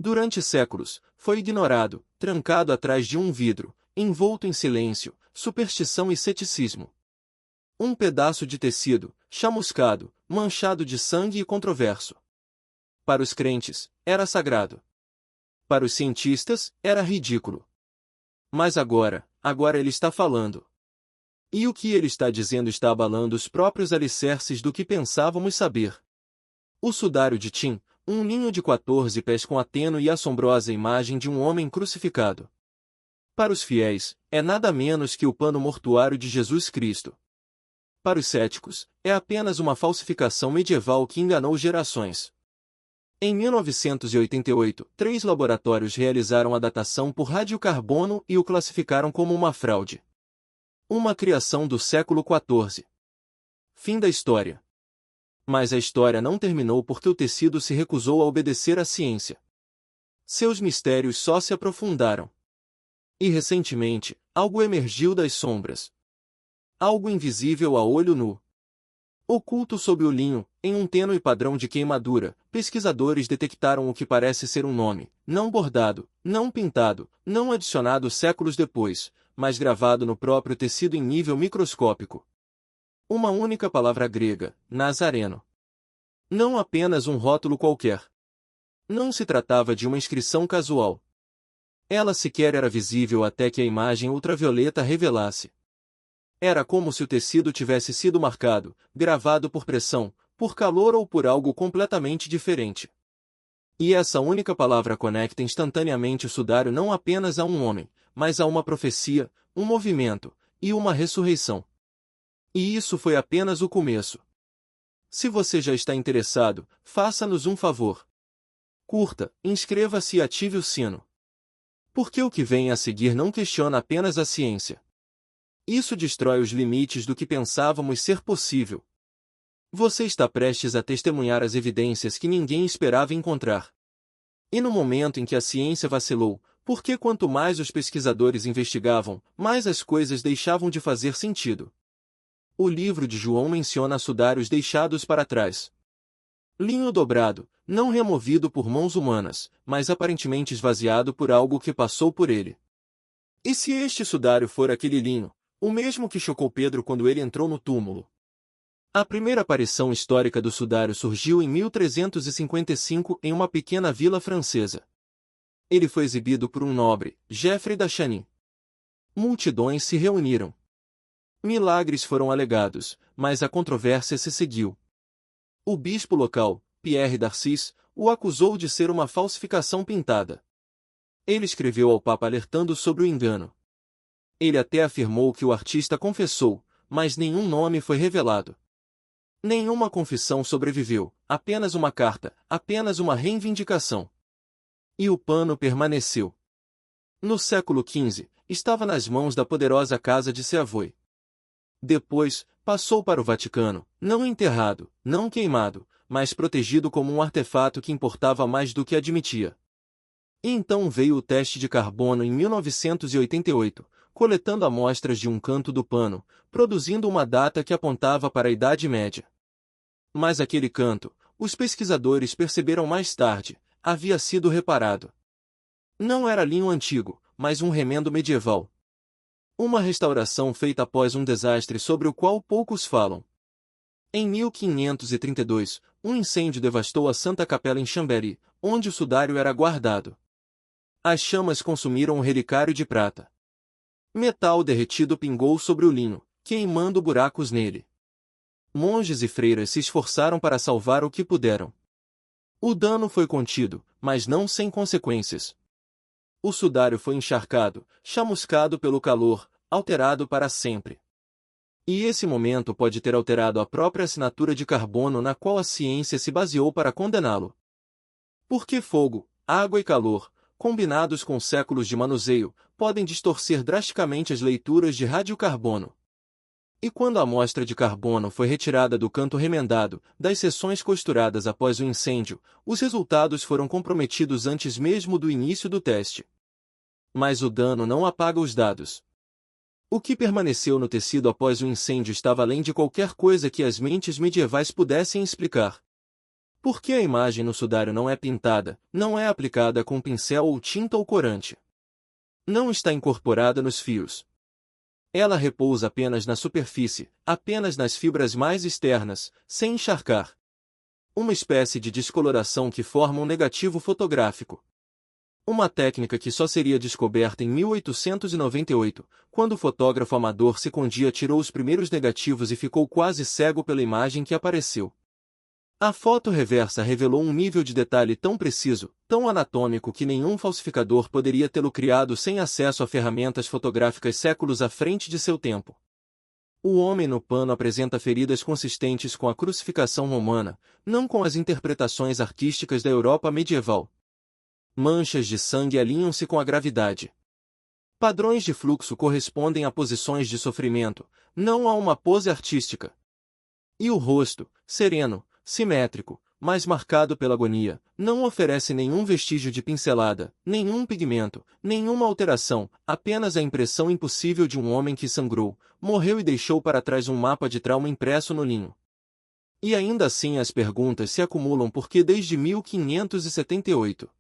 Durante séculos, foi ignorado, trancado atrás de um vidro, envolto em silêncio, superstição e ceticismo. Um pedaço de tecido, chamuscado, manchado de sangue e controverso. Para os crentes, era sagrado. Para os cientistas, era ridículo. Mas agora ele está falando. E o que ele está dizendo está abalando os próprios alicerces do que pensávamos saber. O sudário de Tim, um linho de 14 pés com a tênue e assombrosa imagem de um homem crucificado. Para os fiéis, é nada menos que o pano mortuário de Jesus Cristo. Para os céticos, é apenas uma falsificação medieval que enganou gerações. Em 1988, 3 laboratórios realizaram a datação por radiocarbono e o classificaram como uma fraude. Uma criação do século XIV. Fim da história. Mas a história não terminou porque o tecido se recusou a obedecer à ciência. Seus mistérios só se aprofundaram. E recentemente, algo emergiu das sombras. Algo invisível a olho nu. Oculto sob o linho, em um tênue padrão de queimadura, pesquisadores detectaram o que parece ser um nome, não bordado, não pintado, não adicionado séculos depois, mas gravado no próprio tecido em nível microscópico. Uma única palavra grega, Nazareno. Não apenas um rótulo qualquer. Não se tratava de uma inscrição casual. Ela sequer era visível até que a imagem ultravioleta revelasse. Era como se o tecido tivesse sido marcado, gravado por pressão, por calor ou por algo completamente diferente. E essa única palavra conecta instantaneamente o sudário não apenas a um homem, mas a uma profecia, um movimento, e uma ressurreição. E isso foi apenas o começo. Se você já está interessado, faça-nos um favor. Curta, inscreva-se e ative o sino. Porque o que vem a seguir não questiona apenas a ciência. Isso destrói os limites do que pensávamos ser possível. Você está prestes a testemunhar as evidências que ninguém esperava encontrar. E no momento em que a ciência vacilou, porque quanto mais os pesquisadores investigavam, mais as coisas deixavam de fazer sentido. O livro de João menciona sudários deixados para trás. Linho dobrado, não removido por mãos humanas, mas aparentemente esvaziado por algo que passou por ele. E se este sudário for aquele linho, o mesmo que chocou Pedro quando ele entrou no túmulo? A primeira aparição histórica do sudário surgiu em 1355 em uma pequena vila francesa. Ele foi exibido por um nobre, Geoffrey d'Achanin. Multidões se reuniram. Milagres foram alegados, mas a controvérsia se seguiu. O bispo local, Pierre d'Arcis, o acusou de ser uma falsificação pintada. Ele escreveu ao Papa alertando sobre o engano. Ele até afirmou que o artista confessou, mas nenhum nome foi revelado. Nenhuma confissão sobreviveu, apenas uma carta, apenas uma reivindicação. E o pano permaneceu. No século XV, estava nas mãos da poderosa casa de Savoy. Depois, passou para o Vaticano, não enterrado, não queimado, mas protegido como um artefato que importava mais do que admitia. E então veio o teste de carbono em 1988, coletando amostras de um canto do pano, produzindo uma data que apontava para a Idade Média. Mas aquele canto, os pesquisadores perceberam mais tarde, havia sido reparado. Não era linho antigo, mas um remendo medieval. Uma restauração feita após um desastre sobre o qual poucos falam. Em 1532, um incêndio devastou a Santa Capela em Chambéry, onde o sudário era guardado. As chamas consumiram o relicário de prata. Metal derretido pingou sobre o linho, queimando buracos nele. Monges e freiras se esforçaram para salvar o que puderam. O dano foi contido, mas não sem consequências. O sudário foi encharcado, chamuscado pelo calor, alterado para sempre. E esse momento pode ter alterado a própria assinatura de carbono na qual a ciência se baseou para condená-lo. Porque fogo, água e calor, combinados com séculos de manuseio, podem distorcer drasticamente as leituras de radiocarbono. E quando a amostra de carbono foi retirada do canto remendado, das seções costuradas após o incêndio, os resultados foram comprometidos antes mesmo do início do teste. Mas o dano não apaga os dados. O que permaneceu no tecido após o incêndio estava além de qualquer coisa que as mentes medievais pudessem explicar. Por que a imagem no sudário não é pintada, não é aplicada com pincel ou tinta ou corante? Não está incorporada nos fios. Ela repousa apenas na superfície, apenas nas fibras mais externas, sem encharcar. Uma espécie de descoloração que forma um negativo fotográfico. Uma técnica que só seria descoberta em 1898, quando o fotógrafo amador Secondia tirou os primeiros negativos e ficou quase cego pela imagem que apareceu. A foto reversa revelou um nível de detalhe tão preciso, tão anatômico que nenhum falsificador poderia tê-lo criado sem acesso a ferramentas fotográficas séculos à frente de seu tempo. O homem no pano apresenta feridas consistentes com a crucificação romana, não com as interpretações artísticas da Europa medieval. Manchas de sangue alinham-se com a gravidade. Padrões de fluxo correspondem a posições de sofrimento, não a uma pose artística. E o rosto, sereno, simétrico, mas marcado pela agonia, não oferece nenhum vestígio de pincelada, nenhum pigmento, nenhuma alteração, apenas a impressão impossível de um homem que sangrou, morreu e deixou para trás um mapa de trauma impresso no linho. E ainda assim as perguntas se acumulam porque desde 1578,